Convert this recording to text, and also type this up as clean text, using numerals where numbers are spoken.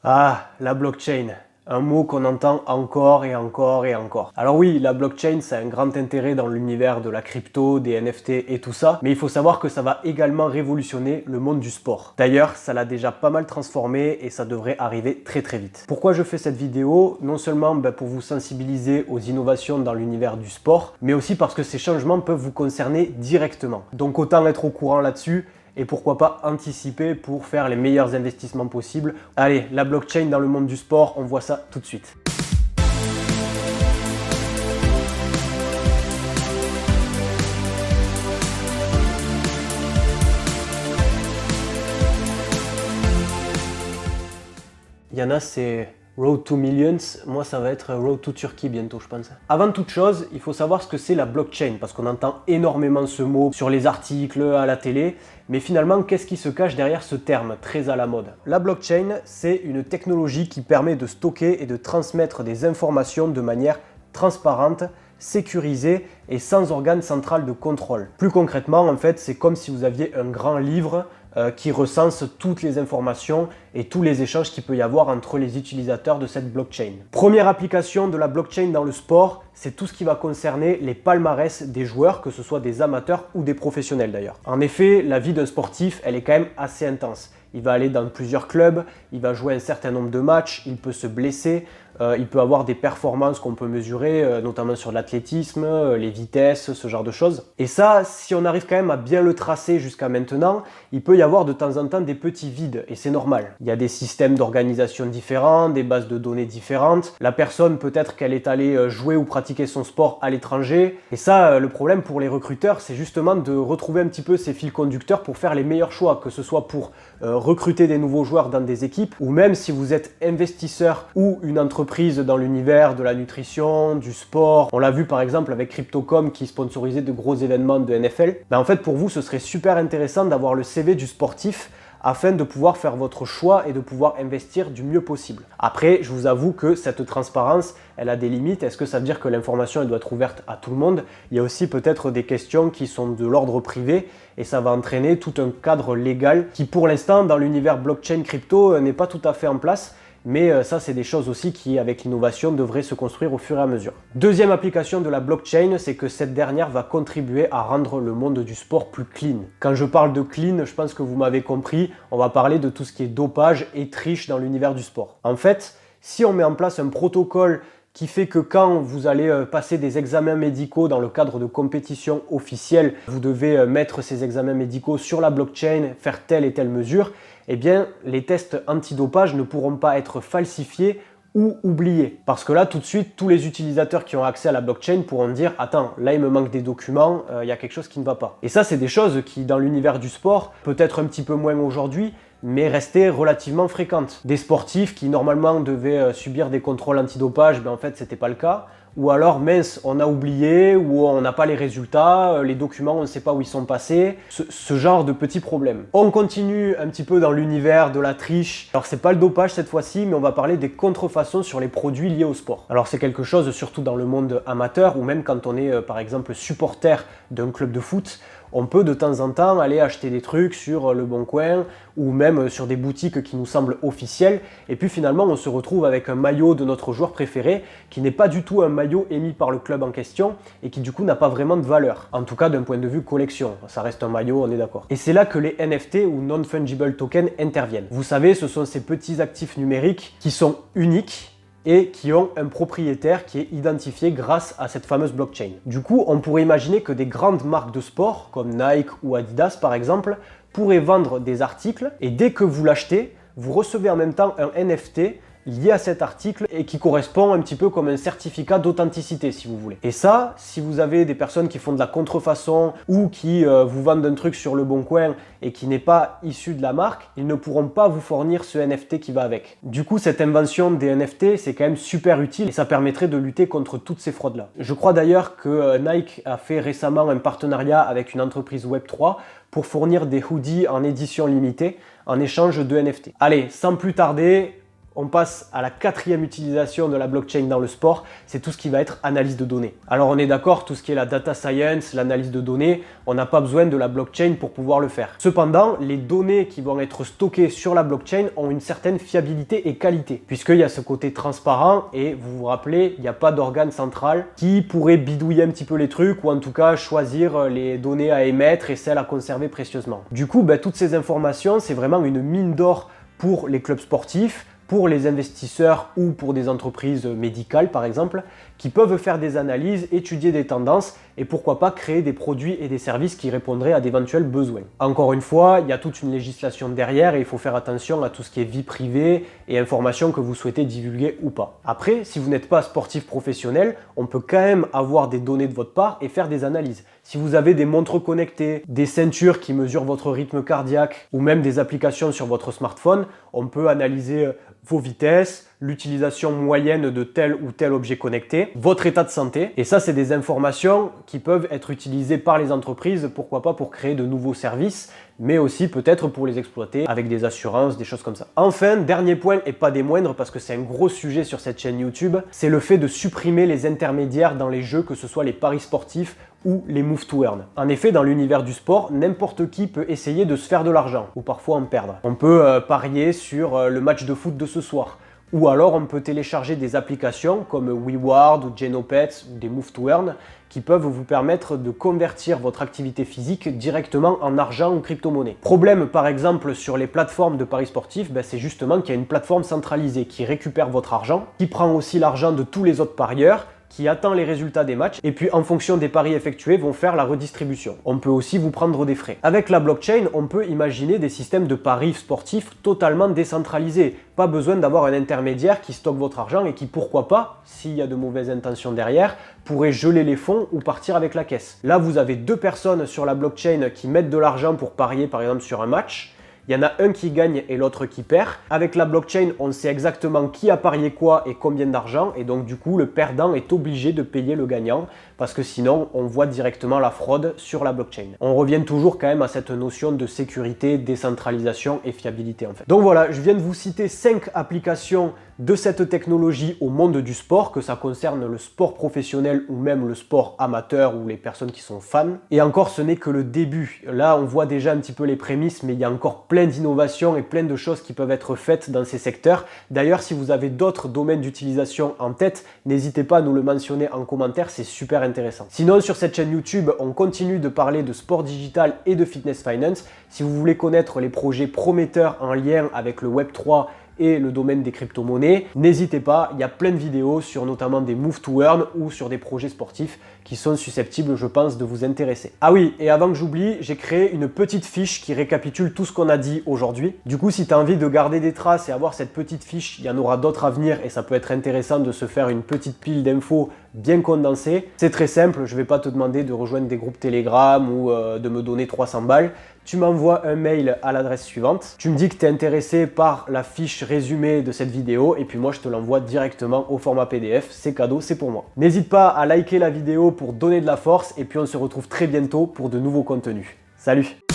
Ah, la blockchain. Un mot qu'on entend encore et encore et encore. Alors oui, la blockchain, c'est un grand intérêt dans l'univers de la crypto, des NFT et tout ça, mais il faut savoir que ça va également révolutionner le monde du sport. D'ailleurs, ça l'a déjà pas mal transformé et ça devrait arriver très très vite. Pourquoi je fais cette vidéo? Non seulement pour vous sensibiliser aux innovations dans l'univers du sport, mais aussi parce que ces changements peuvent vous concerner directement. Donc autant être au courant là-dessus, et pourquoi pas anticiper pour faire les meilleurs investissements possibles. Allez, la blockchain dans le monde du sport, on voit ça tout de suite. Il y en a, c'est Road to Millions, moi ça va être Road to Turkey bientôt je pense. Avant toute chose, il faut savoir ce que c'est la blockchain, parce qu'on entend énormément ce mot sur les articles, à la télé, mais finalement qu'est-ce qui se cache derrière ce terme très à la mode? La blockchain, c'est une technologie qui permet de stocker et de transmettre des informations de manière transparente, sécurisée et sans organe central de contrôle. Plus concrètement, en fait, c'est comme si vous aviez un grand livre qui recense toutes les informations et tous les échanges qu'il peut y avoir entre les utilisateurs de cette blockchain. Première application de la blockchain dans le sport, c'est tout ce qui va concerner les palmarès des joueurs, que ce soit des amateurs ou des professionnels d'ailleurs. En effet, la vie d'un sportif, elle est quand même assez intense. Il va aller dans plusieurs clubs, il va jouer un certain nombre de matchs, il peut se blesser, il peut avoir des performances qu'on peut mesurer, notamment sur l'athlétisme, les vitesses, ce genre de choses. Et ça, si on arrive quand même à bien le tracer jusqu'à maintenant, il peut y avoir de temps en temps des petits vides, et c'est normal. Il y a des systèmes d'organisation différents, des bases de données différentes. La personne, peut-être qu'elle est allée jouer ou pratiquer son sport à l'étranger. Et ça, le problème pour les recruteurs, c'est justement de retrouver un petit peu ces fils conducteurs pour faire les meilleurs choix, que ce soit pour recruter des nouveaux joueurs dans des équipes, ou même si vous êtes investisseur ou une entreprise dans l'univers de la nutrition, du sport. On l'a vu par exemple avec Crypto.com qui sponsorisait de gros événements de NFL. En fait, pour vous, ce serait super intéressant d'avoir le CV du sportif afin de pouvoir faire votre choix et de pouvoir investir du mieux possible. Après, je vous avoue que cette transparence, elle a des limites. Est-ce que ça veut dire que l'information elle doit être ouverte à tout le monde? Il y a aussi peut-être des questions qui sont de l'ordre privé et ça va entraîner tout un cadre légal qui pour l'instant dans l'univers blockchain crypto n'est pas tout à fait en place. Mais ça, c'est des choses aussi qui, avec l'innovation, devraient se construire au fur et à mesure. Deuxième application de la blockchain, c'est que cette dernière va contribuer à rendre le monde du sport plus clean. Quand je parle de clean, je pense que vous m'avez compris, on va parler de tout ce qui est dopage et triche dans l'univers du sport. En fait, si on met en place un protocole qui fait que quand vous allez passer des examens médicaux dans le cadre de compétitions officielles, vous devez mettre ces examens médicaux sur la blockchain, faire telle et telle mesure, eh bien, les tests antidopage ne pourront pas être falsifiés ou oubliés. Parce que là, tout de suite, tous les utilisateurs qui ont accès à la blockchain pourront dire « Attends, là, il me manque des documents, il y a quelque chose qui ne va pas. » Et ça, c'est des choses qui, dans l'univers du sport, peut-être un petit peu moins aujourd'hui, mais restaient relativement fréquentes. Des sportifs qui, normalement, devaient subir des contrôles antidopage, en fait, c'était pas le cas. Ou alors, mince, on a oublié, ou on n'a pas les résultats, les documents, on ne sait pas où ils sont passés. Ce genre de petits problèmes. On continue un petit peu dans l'univers de la triche. Alors, c'est pas le dopage cette fois-ci, mais on va parler des contrefaçons sur les produits liés au sport. Alors, c'est quelque chose, surtout dans le monde amateur, ou même quand on est, par exemple, supporter d'un club de foot, on peut de temps en temps aller acheter des trucs sur Le Bon Coin ou même sur des boutiques qui nous semblent officielles et puis finalement on se retrouve avec un maillot de notre joueur préféré qui n'est pas du tout un maillot émis par le club en question et qui du coup n'a pas vraiment de valeur. En tout cas d'un point de vue collection, ça reste un maillot, on est d'accord. Et c'est là que les NFT ou Non-Fungible Tokens interviennent. Vous savez, ce sont ces petits actifs numériques qui sont uniques et qui ont un propriétaire qui est identifié grâce à cette fameuse blockchain. Du coup, on pourrait imaginer que des grandes marques de sport, comme Nike ou Adidas par exemple, pourraient vendre des articles et dès que vous l'achetez, vous recevez en même temps un NFT lié à cet article et qui correspond un petit peu comme un certificat d'authenticité si vous voulez. Et ça, si vous avez des personnes qui font de la contrefaçon ou qui vous vendent un truc sur Le Bon Coin et qui n'est pas issu de la marque, ils ne pourront pas vous fournir ce NFT qui va avec. Du coup, cette invention des NFT, c'est quand même super utile et ça permettrait de lutter contre toutes ces fraudes-là. Je crois d'ailleurs que Nike a fait récemment un partenariat avec une entreprise Web3 pour fournir des hoodies en édition limitée en échange de NFT. Allez, sans plus tarder, on passe à la quatrième utilisation de la blockchain dans le sport, c'est tout ce qui va être analyse de données. Alors on est d'accord, tout ce qui est la data science, l'analyse de données, on n'a pas besoin de la blockchain pour pouvoir le faire. Cependant, les données qui vont être stockées sur la blockchain ont une certaine fiabilité et qualité, puisqu'il y a ce côté transparent et vous vous rappelez, il n'y a pas d'organe central qui pourrait bidouiller un petit peu les trucs ou en tout cas choisir les données à émettre et celles à conserver précieusement. Du coup, toutes ces informations, c'est vraiment une mine d'or pour les clubs sportifs, pour les investisseurs ou pour des entreprises médicales par exemple, qui peuvent faire des analyses, étudier des tendances et pourquoi pas créer des produits et des services qui répondraient à d'éventuels besoins. Encore une fois, il y a toute une législation derrière et il faut faire attention à tout ce qui est vie privée et informations que vous souhaitez divulguer ou pas. Après, si vous n'êtes pas sportif professionnel, on peut quand même avoir des données de votre part et faire des analyses. Si vous avez des montres connectées, des ceintures qui mesurent votre rythme cardiaque ou même des applications sur votre smartphone, on peut analyser vos vitesses, l'utilisation moyenne de tel ou tel objet connecté, votre état de santé. Et ça, c'est des informations qui peuvent être utilisées par les entreprises, pourquoi pas pour créer de nouveaux services, mais aussi peut-être pour les exploiter avec des assurances, des choses comme ça. Enfin, dernier point et pas des moindres, parce que c'est un gros sujet sur cette chaîne YouTube, c'est le fait de supprimer les intermédiaires dans les jeux, que ce soit les paris sportifs ou les move to earn. En effet, dans l'univers du sport, n'importe qui peut essayer de se faire de l'argent, ou parfois en perdre. On peut parier sur le match de foot de ce soir. Ou alors on peut télécharger des applications comme WeWard ou Genopets ou des Move to Earn qui peuvent vous permettre de convertir votre activité physique directement en argent ou crypto-monnaie. Problème par exemple sur les plateformes de paris sportifs, c'est justement qu'il y a une plateforme centralisée qui récupère votre argent, qui prend aussi l'argent de tous les autres parieurs, qui attend les résultats des matchs et puis en fonction des paris effectués vont faire la redistribution. On peut aussi vous prendre des frais. Avec la blockchain, on peut imaginer des systèmes de paris sportifs totalement décentralisés. Pas besoin d'avoir un intermédiaire qui stocke votre argent et qui, pourquoi pas, s'il y a de mauvaises intentions derrière, pourrait geler les fonds ou partir avec la caisse. Là, vous avez deux personnes sur la blockchain qui mettent de l'argent pour parier par exemple sur un match. Il y en a un qui gagne et l'autre qui perd. Avec la blockchain, on sait exactement qui a parié quoi et combien d'argent. Et donc du coup, le perdant est obligé de payer le gagnant parce que sinon, on voit directement la fraude sur la blockchain. On revient toujours quand même à cette notion de sécurité, décentralisation et fiabilité en fait. Donc voilà, je viens de vous citer 5 applications de cette technologie au monde du sport, que ça concerne le sport professionnel ou même le sport amateur ou les personnes qui sont fans. Et encore, ce n'est que le début. Là, on voit déjà un petit peu les prémices, mais il y a encore plein d'innovations et plein de choses qui peuvent être faites dans ces secteurs. D'ailleurs, si vous avez d'autres domaines d'utilisation en tête, n'hésitez pas à nous le mentionner en commentaire, c'est super intéressant. Sinon, sur cette chaîne YouTube, on continue de parler de sport digital et de fitness finance. Si vous voulez connaître les projets prometteurs en lien avec le Web3 et le domaine des crypto-monnaies, n'hésitez pas, il y a plein de vidéos sur notamment des move to earn ou sur des projets sportifs qui sont susceptibles, je pense, de vous intéresser. Ah oui, et avant que j'oublie, j'ai créé une petite fiche qui récapitule tout ce qu'on a dit aujourd'hui. Du coup, si tu as envie de garder des traces et avoir cette petite fiche, il y en aura d'autres à venir et ça peut être intéressant de se faire une petite pile d'infos bien condensée. C'est très simple, je ne vais pas te demander de rejoindre des groupes Telegram ou de me donner 300 balles. Tu m'envoies un mail à l'adresse suivante. Tu me dis que tu es intéressé par la fiche résumée de cette vidéo et puis moi je te l'envoie directement au format PDF. C'est cadeau, c'est pour moi. N'hésite pas à liker la vidéo pour donner de la force et puis on se retrouve très bientôt pour de nouveaux contenus. Salut!